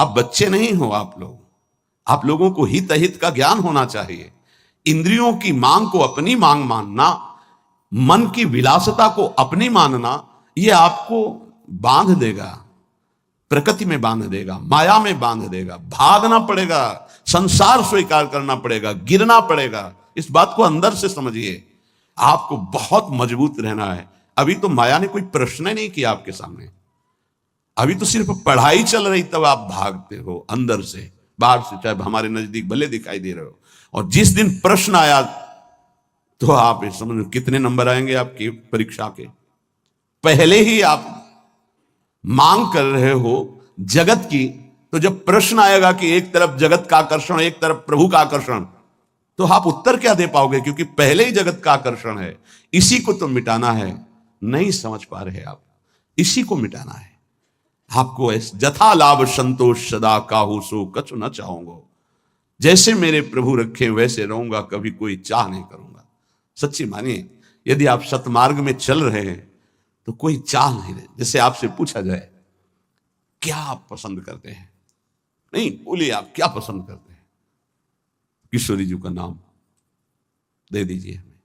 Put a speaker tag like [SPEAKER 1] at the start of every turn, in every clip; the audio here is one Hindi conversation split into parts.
[SPEAKER 1] आप बच्चे नहीं हो, आप लोगों को हित अहित का ज्ञान होना चाहिए। इंद्रियों की मांग को अपनी मांग मानना, मन की विलासता को अपनी मानना, यह आपको बांध देगा, प्रकृति में बांध देगा, माया में बांध देगा। भागना पड़ेगा, संसार स्वीकार करना पड़ेगा, गिरना पड़ेगा। इस बात को अंदर से समझिए। आपको बहुत मजबूत रहना है। अभी तो माया ने कोई प्रश्न ही नहीं किया आपके सामने। अभी तो सिर्फ पढ़ाई चल रही, तब आप भागते हो अंदर से, बाहर से चाहे हमारे नजदीक भले दिखाई दे रहे हो। और जिस दिन प्रश्न आया तो आप समझ कितने नंबर आएंगे आपकी परीक्षा के। पहले ही आप मांग कर रहे हो जगत की, तो जब प्रश्न आएगा कि एक तरफ जगत का आकर्षण, एक तरफ प्रभु का आकर्षण, तो आप उत्तर क्या दे पाओगे? क्योंकि पहले ही जगत का आकर्षण है, इसी को तो मिटाना है। नहीं समझ पा रहे आप, इसी को मिटाना है आपको। जथा लाभ संतोष सदा काहू सो कछु न चाहूंगा। जैसे मेरे प्रभु रखे वैसे रहूंगा, कभी कोई चाह नहीं करूंगा। सच्ची मानिए, यदि आप सतमार्ग में चल रहे हैं तो कोई चाह नहीं रहे। जैसे आपसे पूछा जाए क्या आप पसंद करते हैं, नहीं बोलिए आप क्या पसंद करते हैं, किशोरी जी का नाम दे दीजिए हमें,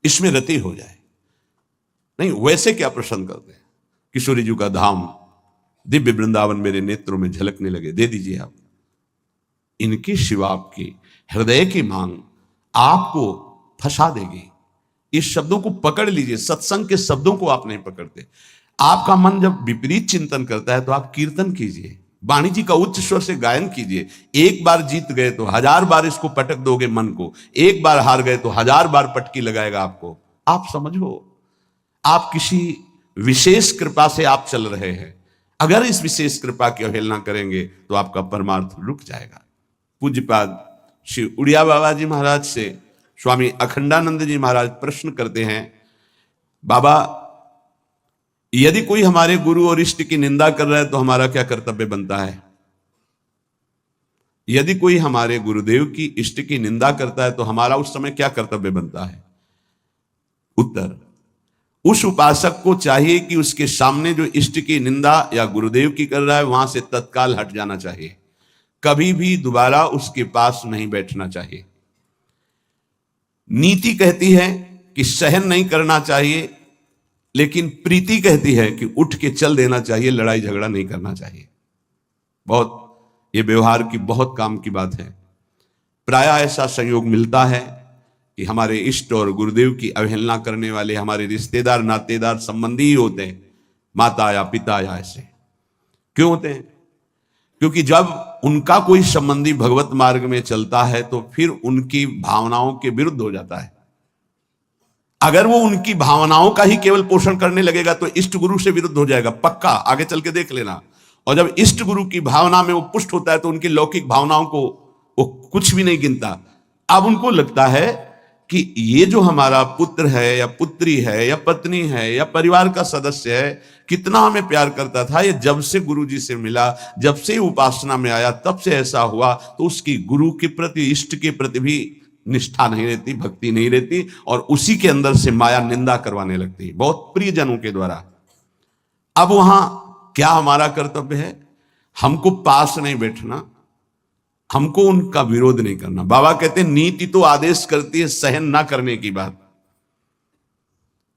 [SPEAKER 1] इसमें रति हो जाए। नहीं, वैसे क्या पसंद करते हैं? किशोरी जी का धाम, दिव्य वृंदावन मेरे नेत्रों में झलकने लगे, दे दीजिए आप। इनकी शिवा आपकी हृदय की मांग आपको फंसा देगी। इस शब्दों को पकड़ लीजिए। सत्संग के शब्दों को आप नहीं पकड़ते। आपका मन जब विपरीत चिंतन करता है तो आप कीर्तन कीजिए, वाणी जी का उच्च स्वर से गायन कीजिए। एक बार जीत गए तो 1000 बार इसको पटक दोगे मन को, एक बार हार गए तो 1000 बार पटकी लगाएगा आपको। आप समझो, आप किसी विशेष कृपा से आप चल रहे हैं। अगर इस विशेष कृपा की अवहेलना करेंगे तो आपका परमार्थ रुक जाएगा। पूज्यपाद श्री उड़िया बाबा जी महाराज से स्वामी अखंडानंद जी महाराज प्रश्न करते हैं, बाबा यदि कोई हमारे गुरु और इष्ट की निंदा कर रहा है तो हमारा क्या कर्तव्य बनता है? यदि कोई हमारे गुरुदेव की इष्ट की निंदा करता है तो हमारा उस समय क्या कर्तव्य बनता है? उत्तर, उस उपासक को चाहिए कि उसके सामने जो इष्ट की निंदा या गुरुदेव की कर रहा है वहां से तत्काल हट जाना चाहिए। कभी भी दोबारा उसके पास नहीं बैठना चाहिए। नीति कहती है कि सहन नहीं करना चाहिए, लेकिन प्रीति कहती है कि उठ के चल देना चाहिए, लड़ाई झगड़ा नहीं करना चाहिए। बहुत ये व्यवहार की बहुत काम की बात है। प्रायः ऐसा संयोग मिलता है कि हमारे इष्ट और गुरुदेव की अवहेलना करने वाले हमारे रिश्तेदार, नातेदार, संबंधी ही होते हैं, माता या पिता या ऐसे। क्यों होते हैं? क्योंकि जब उनका कोई संबंधी भगवत मार्ग में चलता है तो फिर उनकी भावनाओं के विरुद्ध हो जाता है। अगर वो उनकी भावनाओं का ही केवल पोषण करने लगेगा तो इष्ट गुरु से विरुद्ध हो जाएगा, पक्का, आगे चल के देख लेना। और जब इष्ट गुरु की भावना में वो पुष्ट होता है तो उनकी लौकिक भावनाओं को वो कुछ भी नहीं गिनता। अब उनको लगता है कि ये जो हमारा पुत्र है या पुत्री है या पत्नी है या परिवार का सदस्य है, कितना हमें प्यार करता था, ये जब से गुरु जी से मिला, जब से उपासना में आया, तब से ऐसा हुआ। तो उसकी गुरु के प्रति, इष्ट के प्रति भी निष्ठा नहीं रहती, भक्ति नहीं रहती, और उसी के अंदर से माया निंदा करवाने लगती, बहुत प्रियजनों के द्वारा। अब वहां क्या हमारा कर्तव्य है? हमको पास नहीं बैठना, हमको उनका विरोध नहीं करना। बाबा कहते हैं नीति तो आदेश करती है सहन ना करने की बात।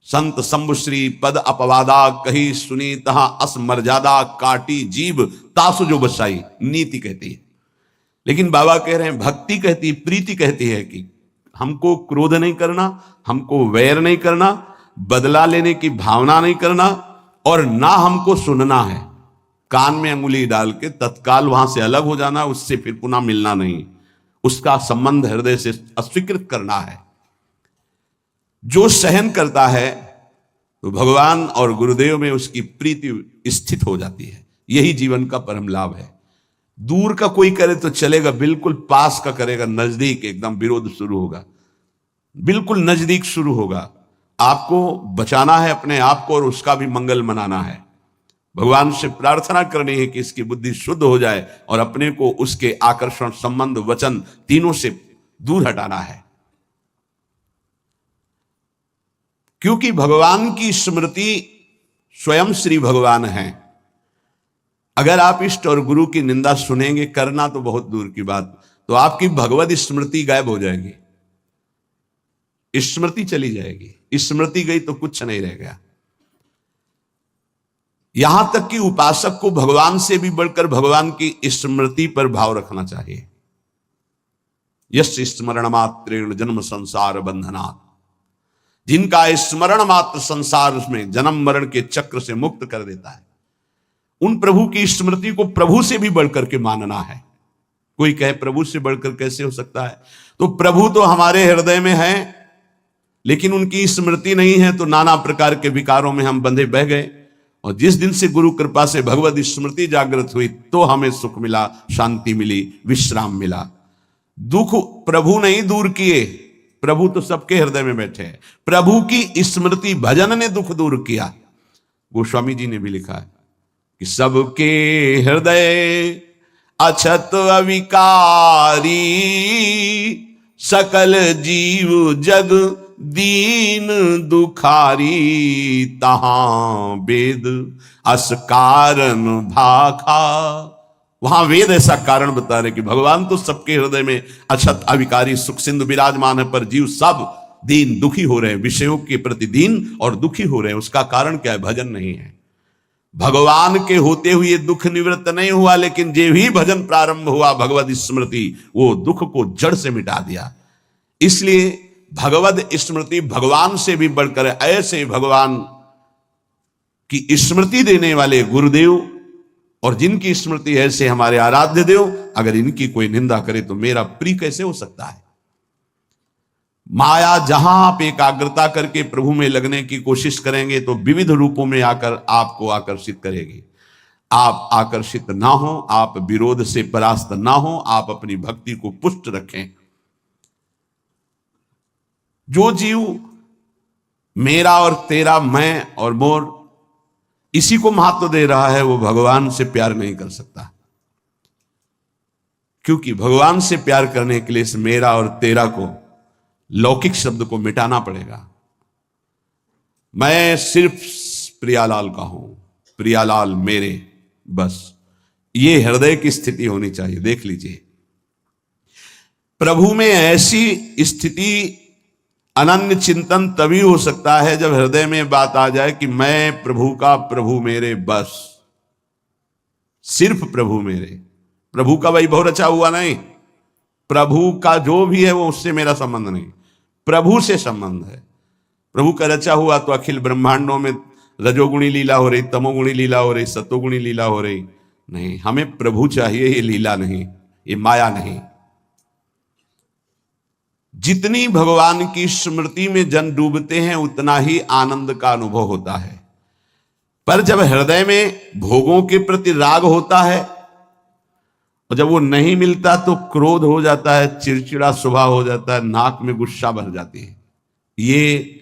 [SPEAKER 1] संत शंभुश्री पद अपवादा कही सुनी तहा अस मर्यादा काटी जीव तासु जो बसाई, नीति कहती है। लेकिन बाबा कह रहे हैं भक्ति कहती है, प्रीति कहती है कि हमको क्रोध नहीं करना, हमको वैर नहीं करना, बदला लेने की भावना नहीं करना, और ना हमको सुनना है। कान में अंगुली डाल के तत्काल वहां से अलग हो जाना, उससे फिर पुनः मिलना नहीं, उसका संबंध हृदय से अस्वीकृत करना है। जो सहन करता है तो भगवान और गुरुदेव में उसकी प्रीति स्थित हो जाती है। यही जीवन का परम लाभ है। दूर का कोई करे तो चलेगा, बिल्कुल पास का करेगा, नजदीक एकदम विरोध शुरू होगा, बिल्कुल नजदीक शुरू होगा। आपको बचाना है अपने आप को और उसका भी मंगल मनाना है। भगवान से प्रार्थना करनी है कि इसकी बुद्धि शुद्ध हो जाए और अपने को उसके आकर्षण, संबंध, वचन तीनों से दूर हटाना है। क्योंकि भगवान की स्मृति स्वयं श्री भगवान है। अगर आप इष्ट और गुरु की निंदा सुनेंगे, करना तो बहुत दूर की बात, तो आपकी भगवत स्मृति गायब हो जाएगी, स्मृति चली जाएगी। स्मृति गई तो कुछ नहीं रह गया। यहां तक कि उपासक को भगवान से भी बढ़कर भगवान की स्मृति पर भाव रखना चाहिए। यश स्मरण मात्रेण जन्म संसार बंधनात्, जिनका स्मरण मात्र संसार में जन्म मरण के चक्र से मुक्त कर देता है, उन प्रभु की स्मृति को प्रभु से भी बढ़कर के मानना है। कोई कहे प्रभु से बढ़कर कैसे हो सकता है? तो प्रभु तो हमारे हृदय में है, लेकिन उनकी स्मृति नहीं है, तो नाना प्रकार के विकारों में हम बंधे बह गए। और जिस दिन से गुरु कृपा से भगवत स्मृति जागृत हुई, तो हमें सुख मिला, शांति मिली, विश्राम मिला। दुख प्रभु नहीं दूर किए, प्रभु तो सबके हृदय में बैठे हैं। प्रभु की स्मृति भजन ने दुख दूर किया। गोस्वामी जी ने भी लिखा है कि सबके हृदय अछत अविकारी, सकल जीव जग दीन दुखारी, तहां वेद अस कारण भाखा। वहां वेद ऐसा कारण बता रहे कि भगवान तो सबके हृदय में अछत अविकारी सुख सिंधु विराजमान है, पर जीव सब दीन दुखी हो रहे हैं, विषयों के प्रति दीन और दुखी हो रहे हैं। उसका कारण क्या है? भजन नहीं है। भगवान के होते हुए दुख निवृत्त नहीं हुआ, लेकिन जे भी भजन प्रारंभ हुआ भगवत स्मृति, वो दुख को जड़ से मिटा दिया। इसलिए भगवत स्मृति भगवान से भी बढ़कर, ऐसे भगवान की स्मृति देने वाले गुरुदेव और जिनकी स्मृति है ऐसे हमारे आराध्य देव, अगर इनकी कोई निंदा करे तो मेरा प्रिय कैसे हो सकता है? माया जहां आप एकाग्रता करके प्रभु में लगने की कोशिश करेंगे तो विविध रूपों में आकर आपको आकर्षित करेगी। आप आकर्षित ना हो, आप विरोध से परास्त ना हो, आप अपनी भक्ति को पुष्ट रखें। जो जीव मेरा और तेरा, मैं और मोर, इसी को महत्व दे रहा है, वो भगवान से प्यार नहीं कर सकता। क्योंकि भगवान से प्यार करने के लिए इस मेरा और तेरा को, लौकिक शब्द को मिटाना पड़ेगा। मैं सिर्फ प्रियालाल का हूं, प्रियालाल मेरे, बस ये हृदय की स्थिति होनी चाहिए। देख लीजिए, प्रभु में ऐसी स्थिति, अनन्य चिंतन तभी हो सकता है जब हृदय में बात आ जाए कि मैं प्रभु का, प्रभु मेरे, बस सिर्फ प्रभु मेरे। प्रभु का वैभव रचा हुआ नहीं, प्रभु का जो भी है वो उससे मेरा संबंध नहीं, प्रभु से संबंध है। प्रभु का रचा हुआ तो अखिल ब्रह्मांडों में रजोगुणी लीला हो रही, तमोगुणी लीला हो रही, सतोगुणी लीला हो रही, नहीं, हमें प्रभु चाहिए, ये लीला नहीं, ये माया नहीं। जितनी भगवान की स्मृति में जन डूबते हैं उतना ही आनंद का अनुभव होता है। पर जब हृदय में भोगों के प्रति राग होता है और जब वो नहीं मिलता तो क्रोध हो जाता है, चिड़चिड़ा स्वभाव हो जाता है, नाक में गुस्सा भर जाती है। ये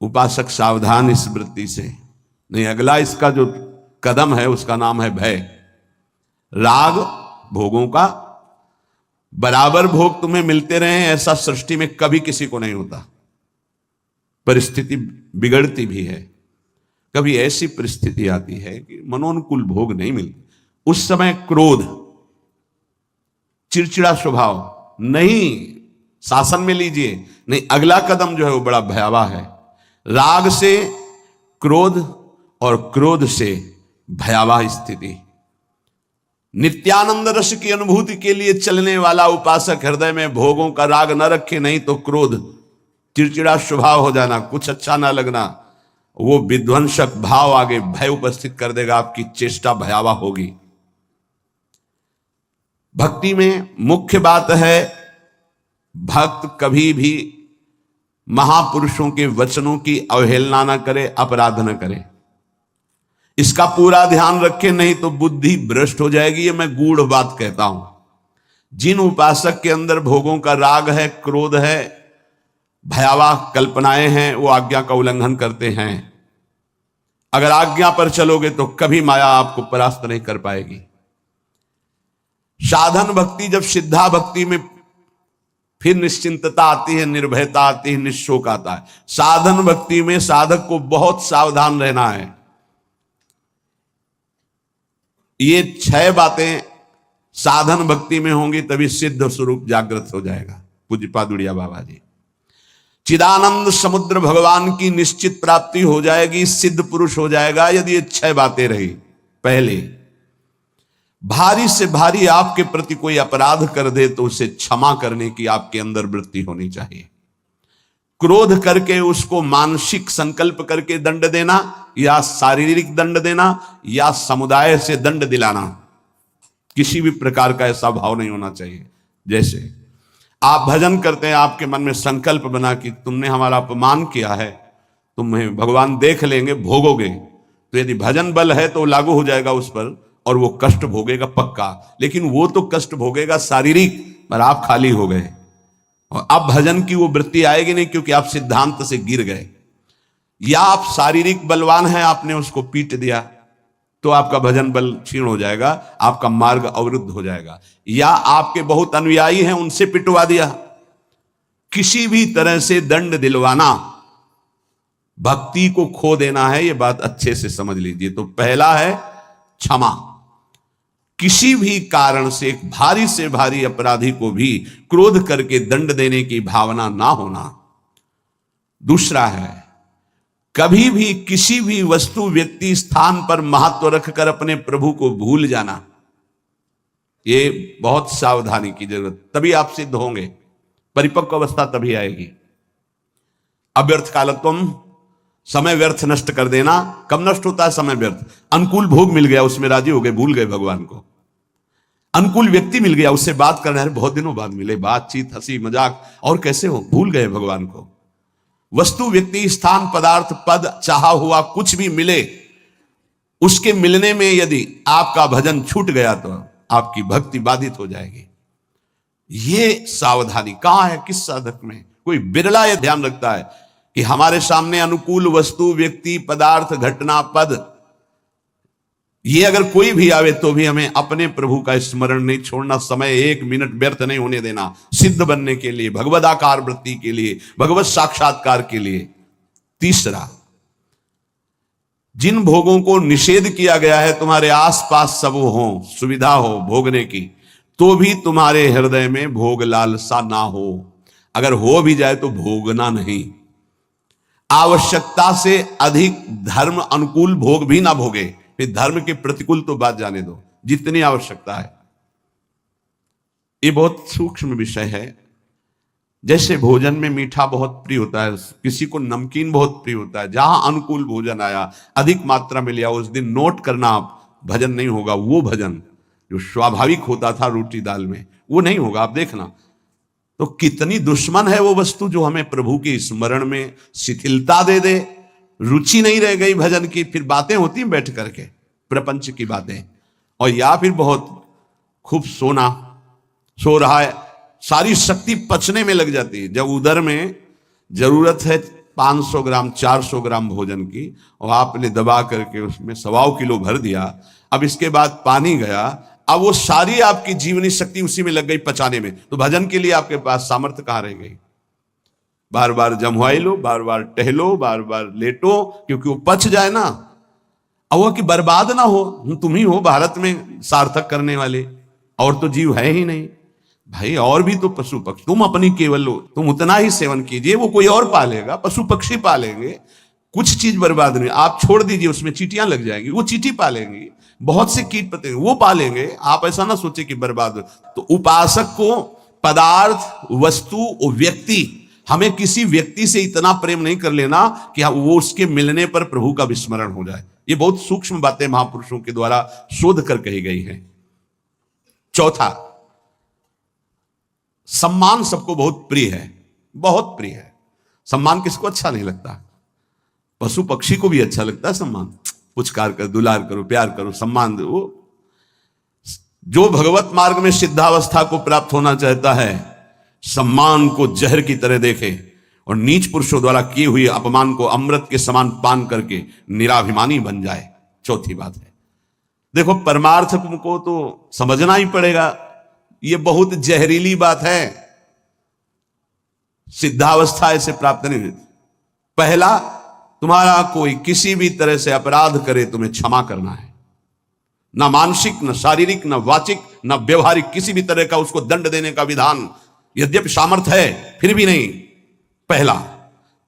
[SPEAKER 1] उपासक सावधान इस वृत्ति से नहीं। अगला इसका जो कदम है उसका नाम है भय। राग भोगों का, बराबर भोग तुम्हें मिलते रहे ऐसा सृष्टि में कभी किसी को नहीं होता। परिस्थिति बिगड़ती भी है, कभी ऐसी परिस्थिति आती है कि मनोनुकूल भोग नहीं मिलते, उस समय क्रोध, चिड़चिड़ा स्वभाव, नहीं शासन में लीजिए, नहीं, अगला कदम जो है वो बड़ा भयावह है। राग से क्रोध और क्रोध से भयावह स्थिति। नित्यानंद रस की अनुभूति के लिए चलने वाला उपासक हृदय में भोगों का राग न रखे, नहीं तो क्रोध, चिड़चिड़ा स्वभाव हो जाना, कुछ अच्छा ना लगना, वो विध्वंसक भाव आगे भय उपस्थित कर देगा, आपकी चेष्टा भयावह होगी। भक्ति में मुख्य बात है, भक्त कभी भी महापुरुषों के वचनों की अवहेलना न करे, अपराध न करे, इसका पूरा ध्यान रखें, नहीं तो बुद्धि भ्रष्ट हो जाएगी। ये मैं गूढ़ बात कहता हूं। जिन उपासक के अंदर भोगों का राग है, क्रोध है, भयावह कल्पनाएं हैं, वो आज्ञा का उल्लंघन करते हैं। अगर आज्ञा पर चलोगे तो कभी माया आपको परास्त नहीं कर पाएगी। साधन भक्ति, जब सिद्धा भक्ति में फिर निश्चिंतता आती है, निर्भयता आती है, निशोक आता है। साधन भक्ति में साधक को बहुत सावधान रहना है। ये 6 बातें साधन भक्ति में होंगी तभी सिद्ध स्वरूप जागृत हो जाएगा। पूज्य पादुड़िया बाबा जी, चिदानंद समुद्र भगवान की निश्चित प्राप्ति हो जाएगी, सिद्ध पुरुष हो जाएगा यदि ये 6 बातें रही। पहले, भारी से भारी आपके प्रति कोई अपराध कर दे तो उसे क्षमा करने की आपके अंदर वृत्ति होनी चाहिए। क्रोध करके उसको मानसिक संकल्प करके दंड देना या शारीरिक दंड देना या समुदाय से दंड दिलाना, किसी भी प्रकार का ऐसा भाव नहीं होना चाहिए। जैसे आप भजन करते हैं, आपके मन में संकल्प बना कि तुमने हमारा अपमान किया है, तुम्हें भगवान देख लेंगे, भोगोगे, तो यदि भजन बल है तो लागू हो जाएगा उस पर और वो कष्ट भोगेगा पक्का। लेकिन वो तो कष्ट भोगेगा शारीरिक, पर आप खाली हो गए और अब भजन की वो वृत्ति आएगी नहीं, क्योंकि आप सिद्धांत से गिर गए। या आप शारीरिक बलवान हैं, आपने उसको पीट दिया तो आपका भजन बल क्षीण हो जाएगा, आपका मार्ग अवरुद्ध हो जाएगा। या आपके बहुत अनुयायी हैं, उनसे पिटवा दिया। किसी भी तरह से दंड दिलवाना भक्ति को खो देना है, यह बात अच्छे से समझ लीजिए। तो पहला है क्षमा। किसी भी कारण से एक भारी से भारी अपराधी को भी क्रोध करके दंड देने की भावना ना होना। दूसरा है, कभी भी किसी भी वस्तु व्यक्ति स्थान पर महत्व रखकर अपने प्रभु को भूल जाना, ये बहुत सावधानी की जरूरत, तभी आप सिद्ध होंगे। परिपक्व अवस्था तभी आएगी। अव्यर्थ कालत्वम, समय व्यर्थ नष्ट कर देना। कब नष्ट होता है समय व्यर्थ? अनुकूल भोग मिल गया, उसमें राजी हो गए, भूल गए भगवान को। अनुकूल व्यक्ति मिल गया, उससे बात करना है, बहुत दिनों बाद मिले, बातचीत, हंसी मजाक, और कैसे हो, भूल गए भगवान को। वस्तु व्यक्ति स्थान पदार्थ पद चाहा हुआ कुछ भी मिले, उसके मिलने में यदि आपका भजन छूट गया तो आपकी भक्ति बाधित हो जाएगी। ये सावधानी कहां है, किस साधक में? कोई बिरला यह ध्यान रखता है कि हमारे सामने अनुकूल वस्तु व्यक्ति पदार्थ घटना पद, ये अगर कोई भी आवे तो भी हमें अपने प्रभु का स्मरण नहीं छोड़ना, समय 1 मिनट व्यर्थ नहीं होने देना, सिद्ध बनने के लिए, भगवदाकार वृत्ति के लिए, भगवत साक्षात्कार के लिए। तीसरा, जिन भोगों को निषेध किया गया है तुम्हारे आसपास सब हो, सुविधा हो भोगने की, तो भी तुम्हारे हृदय में भोग लालसा ना हो। अगर हो भी जाए तो भोगना नहीं। आवश्यकता से अधिक धर्म अनुकूल भोग भी ना भोगे, फिर धर्म के प्रतिकूल तो बात जाने दो, जितनी आवश्यकता है। ये बहुत सूक्ष्म विषय है। जैसे भोजन में मीठा बहुत प्रिय होता है, किसी को नमकीन बहुत प्रिय होता है, जहां अनुकूल भोजन आया, अधिक मात्रा में लिया, उस दिन नोट करना आप, भजन नहीं होगा। वो भजन जो स्वाभाविक होता था रोटी दाल में, वो नहीं होगा, आप देखना। तो कितनी दुश्मन है वो वस्तु जो हमें प्रभु के स्मरण में शिथिलता दे दे। रुचि नहीं रह गई भजन की, फिर बातें होती हैं बैठ करके, प्रपंच की बातें, और या फिर बहुत खूब सोना, सो रहा है, सारी शक्ति पचने में लग जाती है। जब उधर में जरूरत है 500 ग्राम 400 ग्राम भोजन की, और आपने दबा करके उसमें 1.25 किलो भर दिया, अब इसके बाद पानी गया, अब वो सारी आपकी जीवनी शक्ति उसी में लग गई पचाने में, तो भजन के लिए आपके पास सामर्थ्य कहां रह गई? बार बार जमवाई लो, बार बार टहलो, बार बार लेटो, क्योंकि वो पच जाए ना, और वो कि बर्बाद ना हो। तुम ही हो भारत में सार्थक करने वाले, और तो जीव है ही नहीं भाई। और भी तो पशु पक्षी, तुम अपनी केवल लो, तुम उतना ही सेवन कीजिए, वो कोई और पालेगा, पशु पक्षी पालेंगे, कुछ चीज बर्बाद नहीं। आप छोड़ दीजिए, उसमें चींटियां लग जाएंगी, वो चींटी पालेंगी, बहुत से कीट पतंगे वो पालेंगे, आप ऐसा ना सोचे कि बर्बाद हो। तो उपासक को पदार्थ वस्तु व्यक्ति, हमें किसी व्यक्ति से इतना प्रेम नहीं कर लेना कि वो उसके मिलने पर प्रभु का विस्मरण हो जाए। ये बहुत सूक्ष्म बातें महापुरुषों के द्वारा शोध कर कही गई हैं। चौथा, सम्मान सबको बहुत प्रिय है, बहुत प्रिय है। सम्मान किसको अच्छा नहीं लगता? पशु पक्षी को भी अच्छा लगता है सम्मान, पुचकार कर, दुलार करो, प्यार करो, सम्मान दो। जो भगवत मार्ग में सिद्धावस्था को प्राप्त होना चाहता है, सम्मान को जहर की तरह देखे और नीच पुरुषों द्वारा किए हुए अपमान को अमृत के समान पान करके निराभिमानी बन जाए। चौथी बात है, देखो परमार्थ को तो समझना ही पड़ेगा, ये बहुत जहरीली बात है। सिद्धावस्था ऐसे प्राप्त नहीं होती। पहला, तुम्हारा कोई किसी भी तरह से अपराध करे, तुम्हें क्षमा करना है। ना मानसिक, न शारीरिक, न वाचिक, न व्यवहारिक किसी भी तरह का उसको दंड देने का विधान यद्यपि सामर्थ्य है फिर भी नहीं, पहला।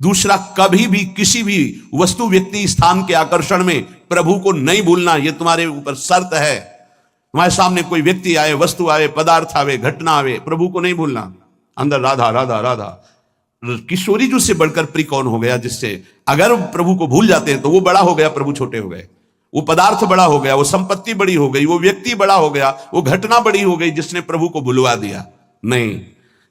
[SPEAKER 1] दूसरा, कभी भी किसी भी वस्तु, व्यक्ति, स्थान के आकर्षण में प्रभु को नहीं भूलना, यह तुम्हारे ऊपर शर्त है। तुम्हारे सामने कोई व्यक्ति आए, वस्तु आए, पदार्थ आवे, घटना आवे, प्रभु को नहीं भूलना। अंदर राधा राधा राधा। किशोरी जी से बढ़कर प्रिय कौन हो गया, जिससे अगर प्रभु को भूल जाते हैं तो वो बड़ा हो गया, प्रभु छोटे हो गए। वो पदार्थ बड़ा हो गया, वो संपत्ति बड़ी हो गई, वो व्यक्ति बड़ा हो गया, वो घटना बड़ी हो गई जिसने प्रभु को भुलवा दिया। नहीं।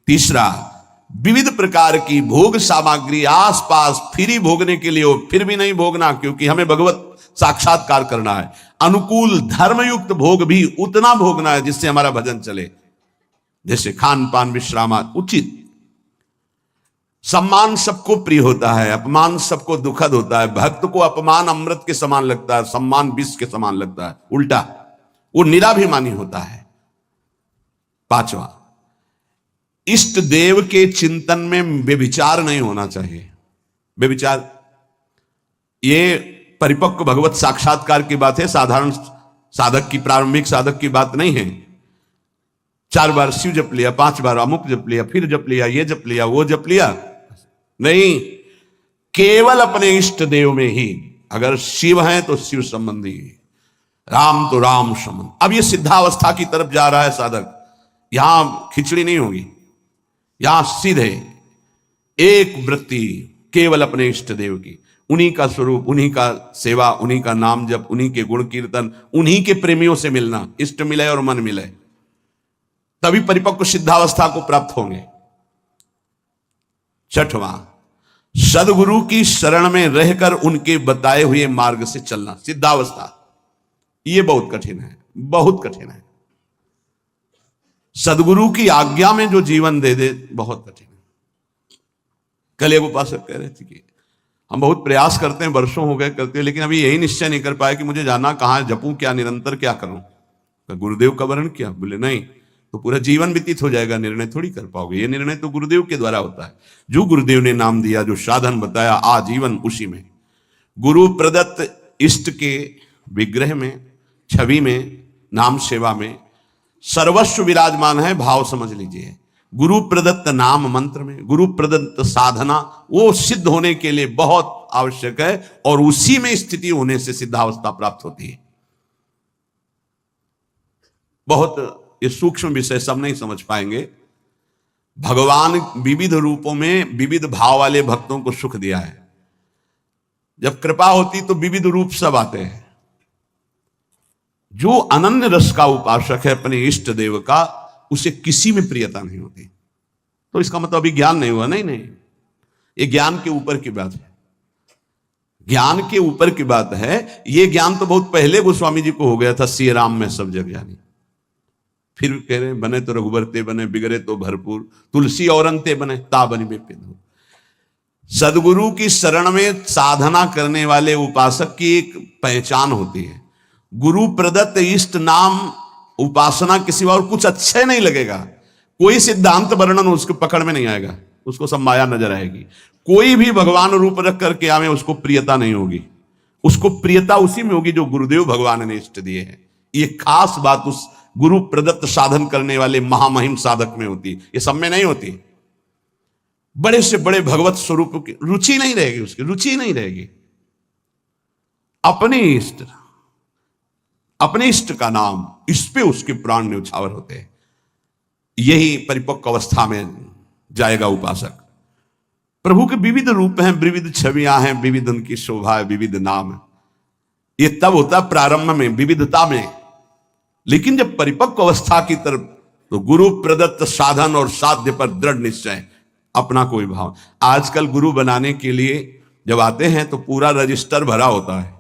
[SPEAKER 1] तीसरा, विविध प्रकार की भोग सामग्री आसपास फ्री भोगने के लिए हो, फिर भी नहीं भोगना, क्योंकि हमें भगवत साक्षात्कार करना है। अनुकूल धर्मयुक्त भोग भी उतना भोगना है जिससे हमारा भजन चले, जैसे खान पान, विश्राम उचित। सम्मान सबको प्रिय होता है, अपमान सबको दुखद होता है। भक्त को अपमान अमृत के समान लगता है, सम्मान विष के समान लगता है, उल्टा, वो निराभिमानी होता है। पांचवा, इष्ट देव के चिंतन में व्यभिचार नहीं होना चाहिए। व्यभिचार ये परिपक्व भगवत साक्षात्कार की बात है, साधारण साधक की, प्रारंभिक साधक की बात नहीं है। 4 बार शिव जप लिया, 5 बार अमुक जप लिया, फिर जप लिया, ये जप लिया, वो जप लिया, नहीं। केवल अपने इष्ट देव में ही, अगर शिव है तो शिव संबंधी, राम तो राम संबंधी। अब ये सिद्धावस्था की तरफ जा रहा है साधक। यहां खिचड़ी नहीं होगी, यहां सीधे एक वृत्ति केवल अपने इष्ट देव की, उन्हीं का स्वरूप, उन्हीं का सेवा, उन्हीं का नाम जप, उन्हीं के गुण कीर्तन, उन्हीं के प्रेमियों से मिलना, इष्ट मिले और मन मिले, तभी परिपक्व सिद्धावस्था को प्राप्त होंगे। छठवां, सदगुरु की शरण में रहकर उनके बताए हुए मार्ग से चलना, सिद्धावस्था। यह बहुत कठिन है, बहुत कठिन है। सदगुरु की आज्ञा में जो जीवन दे दे, बहुत कठिन है। कल एक उपासक कह रहे थे कि हम बहुत प्रयास करते हैं, वर्षों हो गए करते हैं, लेकिन अभी यही निश्चय नहीं कर पाए कि मुझे जाना कहां, जपूं क्या, निरंतर क्या करूं। तो गुरुदेव का वर्ण किया, बोले नहीं तो पूरा जीवन व्यतीत हो जाएगा, निर्णय थोड़ी कर पाओगे। ये निर्णय तो गुरुदेव के द्वारा होता है। जो गुरुदेव ने नाम दिया, जो साधन बताया, आजीवन उसी में। गुरु प्रदत्त इष्ट के विग्रह में, छवि में, नाम सेवा में सर्वस्व विराजमान है, भाव समझ लीजिए। गुरु प्रदत्त नाम मंत्र में, गुरु प्रदत्त साधना, वो सिद्ध होने के लिए बहुत आवश्यक है, और उसी में स्थिति होने से सिद्धावस्था प्राप्त होती है। बहुत ये सूक्ष्म विषय सब नहीं समझ पाएंगे। भगवान विविध रूपों में विविध भाव वाले भक्तों को सुख दिया है। जब कृपा होती तो विविध रूप सब आते हैं। जो अनन्य रस का उपासक है अपने इष्ट देव का, उसे किसी में प्रियता नहीं होती। तो इसका मतलब अभी ज्ञान नहीं हुआ, नहीं नहीं, ये ज्ञान के ऊपर की बात है, ज्ञान के ऊपर की बात है। ये ज्ञान तो बहुत पहले गोस्वामी जी को हो गया था, श्री राम में सब जग जानी। फिर कह रहे बने तो रघुबर ते बने, बिगड़े तो भरपूर, तुलसी और अंते बने, ता बनी में पिंधु। सदगुरु की शरण में साधना करने वाले उपासक की एक पहचान होती है। गुरु प्रदत्त इष्ट नाम उपासना के सिवा और कुछ अच्छे नहीं लगेगा। कोई सिद्धांत वर्णन उसके पकड़ में नहीं आएगा, उसको सब माया नजर आएगी। कोई भी भगवान रूप रख करके आवे, उसको प्रियता नहीं होगी। उसको प्रियता उसी में होगी जो गुरुदेव भगवान ने इष्ट दिए हैं। ये खास बात उस गुरु प्रदत्त साधन करने वाले महामहिम साधक में होती, ये सब में नहीं होती। बड़े से बड़े भगवत स्वरूप की रुचि नहीं रहेगी, उसकी रुचि नहीं रहेगी। अपने इष्ट का नाम, इस पे उसके प्राण न्यौछावर होते हैं। यही परिपक्व अवस्था में जाएगा उपासक। प्रभु के विविध रूप हैं, विविध छवियां हैं, विविध उनकी शोभा है, विविध नाम है। ये तब होता प्रारंभ में, विविधता में। लेकिन जब परिपक्व अवस्था की तरफ, तो गुरु प्रदत्त साधन और साध्य पर दृढ़ निश्चय, अपना कोई भाव। आजकल गुरु बनाने के लिए जब आते हैं तो पूरा रजिस्टर भरा होता है,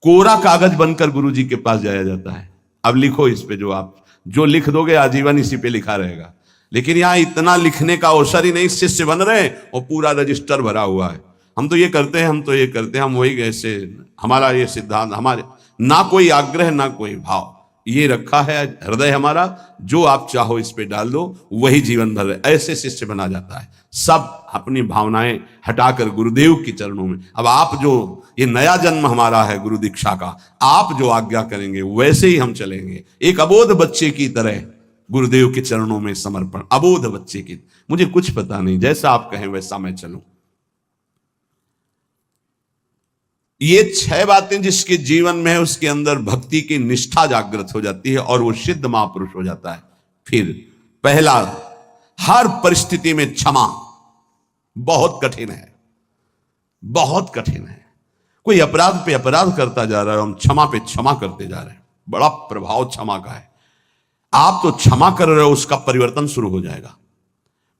[SPEAKER 1] कोरा कागज बनकर गुरु जी के पास जाया जाता है। अब लिखो इस पे, जो आप जो लिख दोगे आजीवन इसी पे लिखा रहेगा। लेकिन यहां इतना लिखने का अवसर ही नहीं, शिष्य बन रहे और पूरा रजिस्टर भरा हुआ है। हम तो ये करते हैं, हम तो ये करते हैं, हम वही ऐसे, हमारा ये सिद्धांत, हमारे ना कोई आग्रह ना कोई भाव। ये रखा है हृदय हमारा, जो आप चाहो इस पे डाल दो, वही जीवन भर ऐसे शिष्य बना जाता है। सब अपनी भावनाएं हटाकर गुरुदेव के चरणों में। अब आप जो, ये नया जन्म हमारा है गुरु दीक्षा का, आप जो आज्ञा करेंगे वैसे ही हम चलेंगे। एक अबोध बच्चे की तरह गुरुदेव के चरणों में समर्पण, अबोध बच्चे की, मुझे कुछ पता नहीं, जैसा आप कहें वैसा मैं चलूं। ये 6 बातें जिसके जीवन में है, उसके अंदर भक्ति की निष्ठा जागृत हो जाती है और वो सिद्ध महापुरुष हो जाता है। फिर पहला, हर परिस्थिति में क्षमा। बहुत कठिन है, बहुत कठिन है। कोई अपराध पे अपराध करता जा रहा है, हम क्षमा पे क्षमा करते जा रहे हैं। बड़ा प्रभाव क्षमा का है। आप तो क्षमा कर रहे हो, उसका परिवर्तन शुरू हो जाएगा।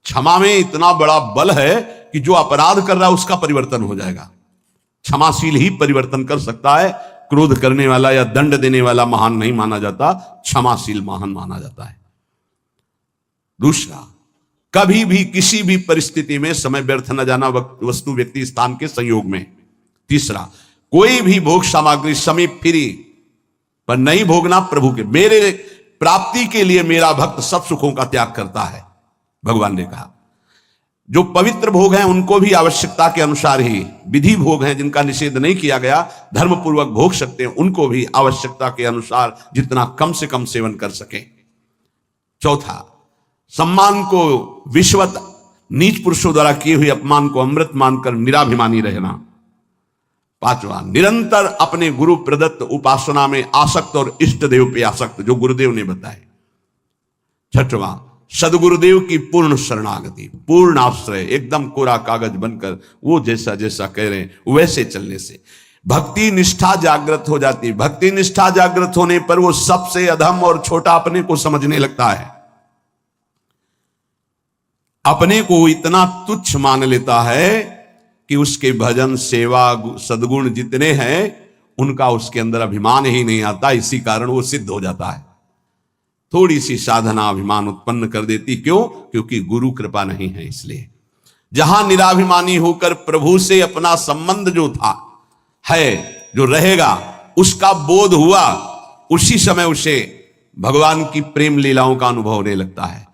[SPEAKER 1] क्षमा में इतना बड़ा बल है कि जो अपराध कर रहा है उसका परिवर्तन हो जाएगा। क्षमाशील ही परिवर्तन कर सकता है। क्रोध करने वाला या दंड देने वाला महान नहीं माना जाता, क्षमाशील महान माना जाता है। दूसरा, कभी भी किसी भी परिस्थिति में समय व्यर्थ न जाना, वस्तु व्यक्ति स्थान के संयोग में। तीसरा, कोई भी भोग सामग्री समीप फिरी पर नहीं भोगना प्रभु के। मेरे प्राप्ति के लिए मेरा भक्त सब सुखों का त्याग करता है, भगवान ने कहा। जो पवित्र भोग हैं उनको भी आवश्यकता के अनुसार ही, विधि भोग हैं जिनका निषेध नहीं किया गया, धर्म पूर्वक भोग सकते हैं, उनको भी आवश्यकता के अनुसार जितना कम से कम सेवन कर सके। चौथा, सम्मान को विश्वत, नीच पुरुषों द्वारा किए हुए अपमान को अमृत मानकर निराभिमानी रहना। पांचवा, निरंतर अपने गुरु प्रदत्त उपासना में आसक्त और इष्ट देव पे आसक्त, जो गुरुदेव ने बताए। छठवां, सदगुरुदेव की पूर्ण शरणागति, पूर्ण आश्रय, एकदम कोरा कागज बनकर वो जैसा जैसा कह रहे हैं वैसे चलने से भक्ति निष्ठा जागृत हो जाती है। भक्ति निष्ठा जागृत होने पर वो सबसे अधम और छोटा अपने को समझने लगता है, अपने को इतना तुच्छ मान लेता है कि उसके भजन सेवा सद्गुण जितने हैं उनका उसके अंदर अभिमान ही नहीं आता। इसी कारण वो सिद्ध हो जाता है। थोड़ी सी साधना अभिमान उत्पन्न कर देती, क्यों? क्योंकि गुरु कृपा नहीं है। इसलिए जहां निराभिमानी होकर प्रभु से अपना संबंध जो था है, जो रहेगा, उसका बोध हुआ, उसी समय उसे भगवान की प्रेम लीलाओं का अनुभव होने लगता है।